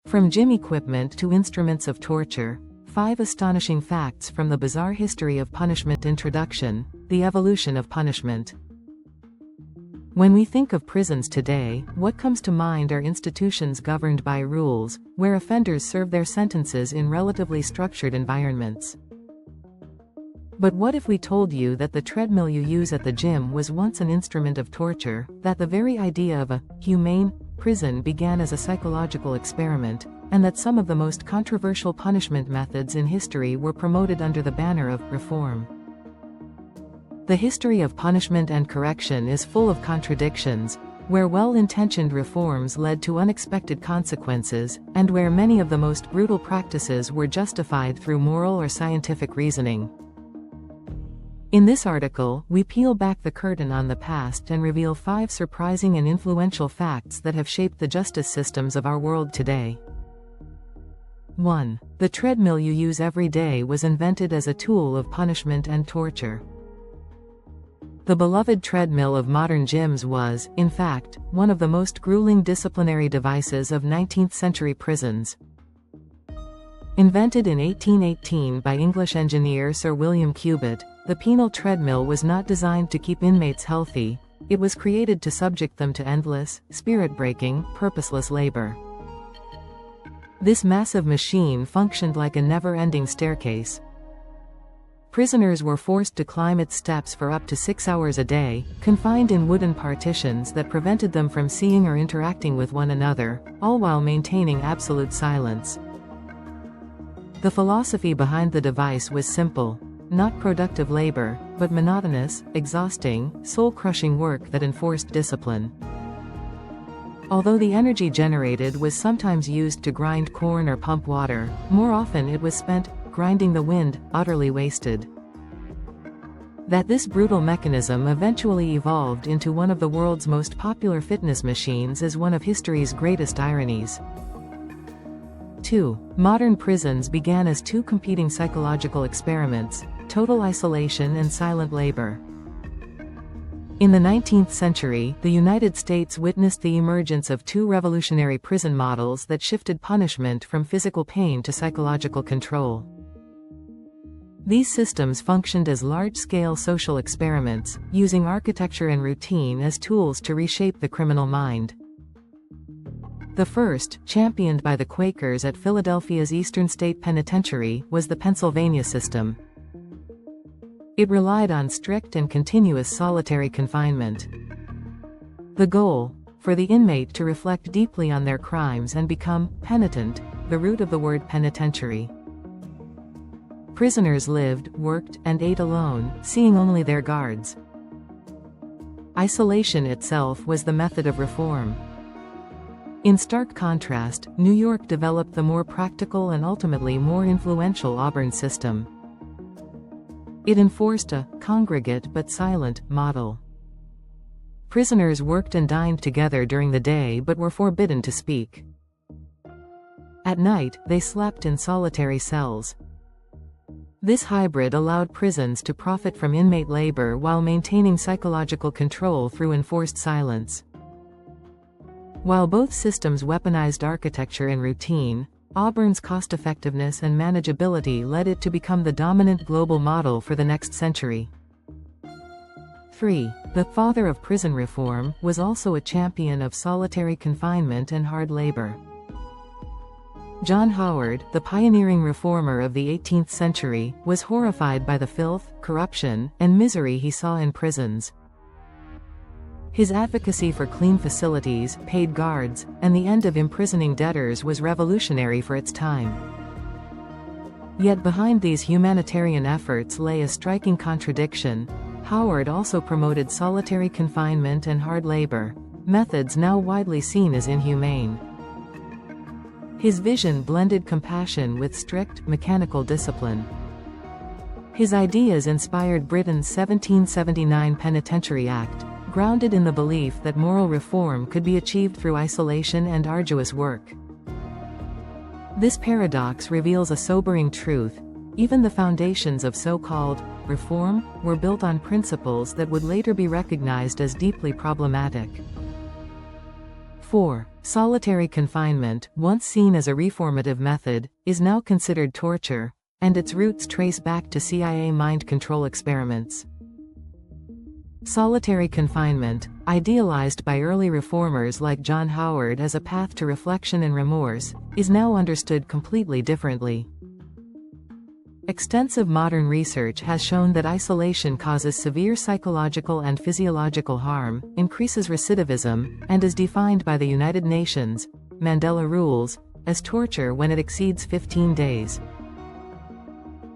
From gym equipment to instruments of torture, 5 astonishing facts from the bizarre history of punishment. Introduction: the evolution of punishment. When we think of prisons today, what comes to mind are institutions governed by rules, where offenders serve their sentences in relatively structured environments. But what if we told you that the treadmill you use at the gym was once an instrument of torture, that the very idea of a humane prison began as a psychological experiment, and that some of the most controversial punishment methods in history were promoted under the banner of reform? The history of punishment and correction is full of contradictions, where well-intentioned reforms led to unexpected consequences, and where many of the most brutal practices were justified through moral or scientific reasoning. In this article, we peel back the curtain on the past and reveal 5 surprising and influential facts that have shaped the justice systems of our world today. 1. The treadmill you use every day was invented as a tool of punishment and torture. The beloved treadmill of modern gyms was, in fact, one of the most grueling disciplinary devices of 19th-century prisons. Invented in 1818 by English engineer Sir William Cubitt, the penal treadmill was not designed to keep inmates healthy. It was created to subject them to endless, spirit-breaking, purposeless labor. This massive machine functioned like a never-ending staircase. Prisoners were forced to climb its steps for up to 6 hours a day, confined in wooden partitions that prevented them from seeing or interacting with one another, all while maintaining absolute silence. The philosophy behind the device was simple: not productive labor, but monotonous, exhausting, soul-crushing work that enforced discipline. Although the energy generated was sometimes used to grind corn or pump water, more often it was spent grinding the wind, utterly wasted. That this brutal mechanism eventually evolved into one of the world's most popular fitness machines is one of history's greatest ironies. 2. Modern prisons began as 2 competing psychological experiments: total isolation and silent labor. In the 19th century, the United States witnessed the emergence of 2 revolutionary prison models that shifted punishment from physical pain to psychological control. These systems functioned as large-scale social experiments, using architecture and routine as tools to reshape the criminal mind. The first, championed by the Quakers at Philadelphia's Eastern State Penitentiary, was the Pennsylvania system. It relied on strict and continuous solitary confinement. The goal: for the inmate to reflect deeply on their crimes and become penitent, the root of the word penitentiary. Prisoners lived, worked, and ate alone, seeing only their guards. Isolation itself was the method of reform. In stark contrast, New York developed the more practical and ultimately more influential Auburn system. It enforced a congregate but silent model. Prisoners worked and dined together during the day but were forbidden to speak. At night, they slept in solitary cells. This hybrid allowed prisons to profit from inmate labor while maintaining psychological control through enforced silence. While both systems weaponized architecture and routine, Auburn's cost-effectiveness and manageability led it to become the dominant global model for the next century. 3. The father of prison reform was also a champion of solitary confinement and hard labor. John Howard, the pioneering reformer of the 18th century, was horrified by the filth, corruption, and misery he saw in prisons. His advocacy for clean facilities, paid guards, and the end of imprisoning debtors was revolutionary for its time. Yet behind these humanitarian efforts lay a striking contradiction. Howard also promoted solitary confinement and hard labor, methods now widely seen as inhumane. His vision blended compassion with strict, mechanical discipline. His ideas inspired Britain's 1779 Penitentiary Act, grounded in the belief that moral reform could be achieved through isolation and arduous work. This paradox reveals a sobering truth: even the foundations of so-called reform were built on principles that would later be recognized as deeply problematic. 4. Solitary confinement, once seen as a reformative method, is now considered torture, and its roots trace back to CIA mind control experiments. Solitary confinement, idealized by early reformers like John Howard as a path to reflection and remorse, is now understood completely differently. Extensive modern research has shown that isolation causes severe psychological and physiological harm, increases recidivism, and is defined by the United Nations, Mandela Rules, as torture when it exceeds 15 days.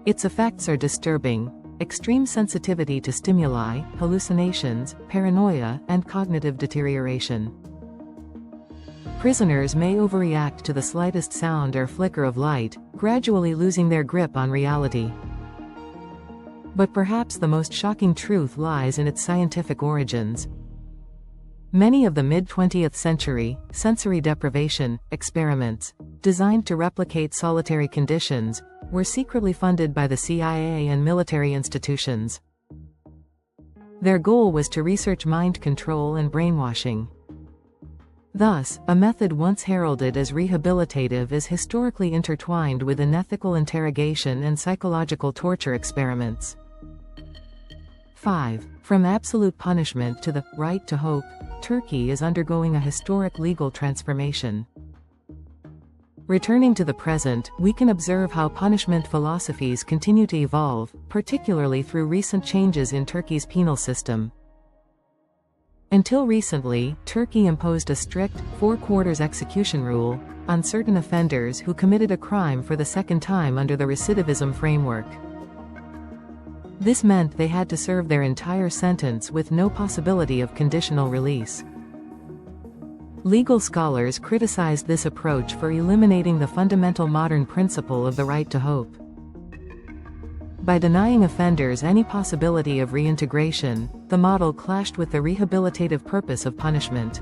Its effects are disturbing: extreme sensitivity to stimuli, hallucinations, paranoia, and cognitive deterioration. Prisoners may overreact to the slightest sound or flicker of light, gradually losing their grip on reality. But perhaps the most shocking truth lies in its scientific origins. Many of the mid-20th century sensory deprivation experiments, designed to replicate solitary conditions, were secretly funded by the CIA and military institutions. Their goal was to research mind control and brainwashing. Thus, a method once heralded as rehabilitative is historically intertwined with unethical interrogation and psychological torture experiments. 5. From absolute punishment to the right to hope, Turkey is undergoing a historic legal transformation. Returning to the present, we can observe how punishment philosophies continue to evolve, particularly through recent changes in Turkey's penal system. Until recently, Turkey imposed a strict 4/4 execution rule on certain offenders who committed a crime for the second time under the recidivism framework. This meant they had to serve their entire sentence with no possibility of conditional release. Legal scholars criticized this approach for eliminating the fundamental modern principle of the right to hope. By denying offenders any possibility of reintegration, the model clashed with the rehabilitative purpose of punishment.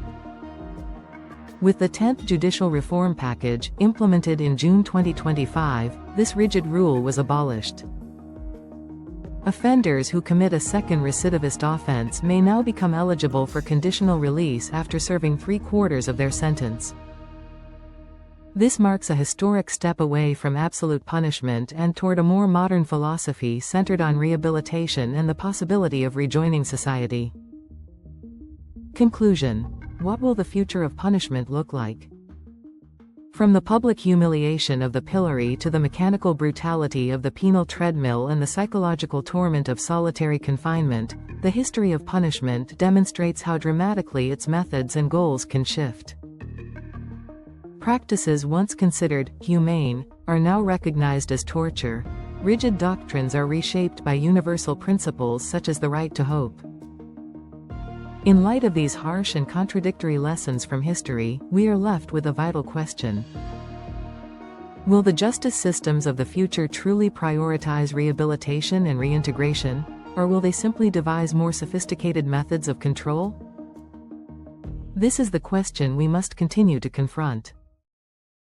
With the 10th Judicial Reform Package, implemented in June 2025, this rigid rule was abolished. Offenders who commit a second recidivist offense may now become eligible for conditional release after serving 3/4 of their sentence. This marks a historic step away from absolute punishment and toward a more modern philosophy centered on rehabilitation and the possibility of rejoining society. Conclusion: what will the future of punishment look like? From the public humiliation of the pillory to the mechanical brutality of the penal treadmill and the psychological torment of solitary confinement, the history of punishment demonstrates how dramatically its methods and goals can shift. Practices once considered humane are now recognized as torture. Rigid doctrines are reshaped by universal principles such as the right to hope. In light of these harsh and contradictory lessons from history, we are left with a vital question. Will the justice systems of the future truly prioritize rehabilitation and reintegration, or will they simply devise more sophisticated methods of control? This is the question we must continue to confront.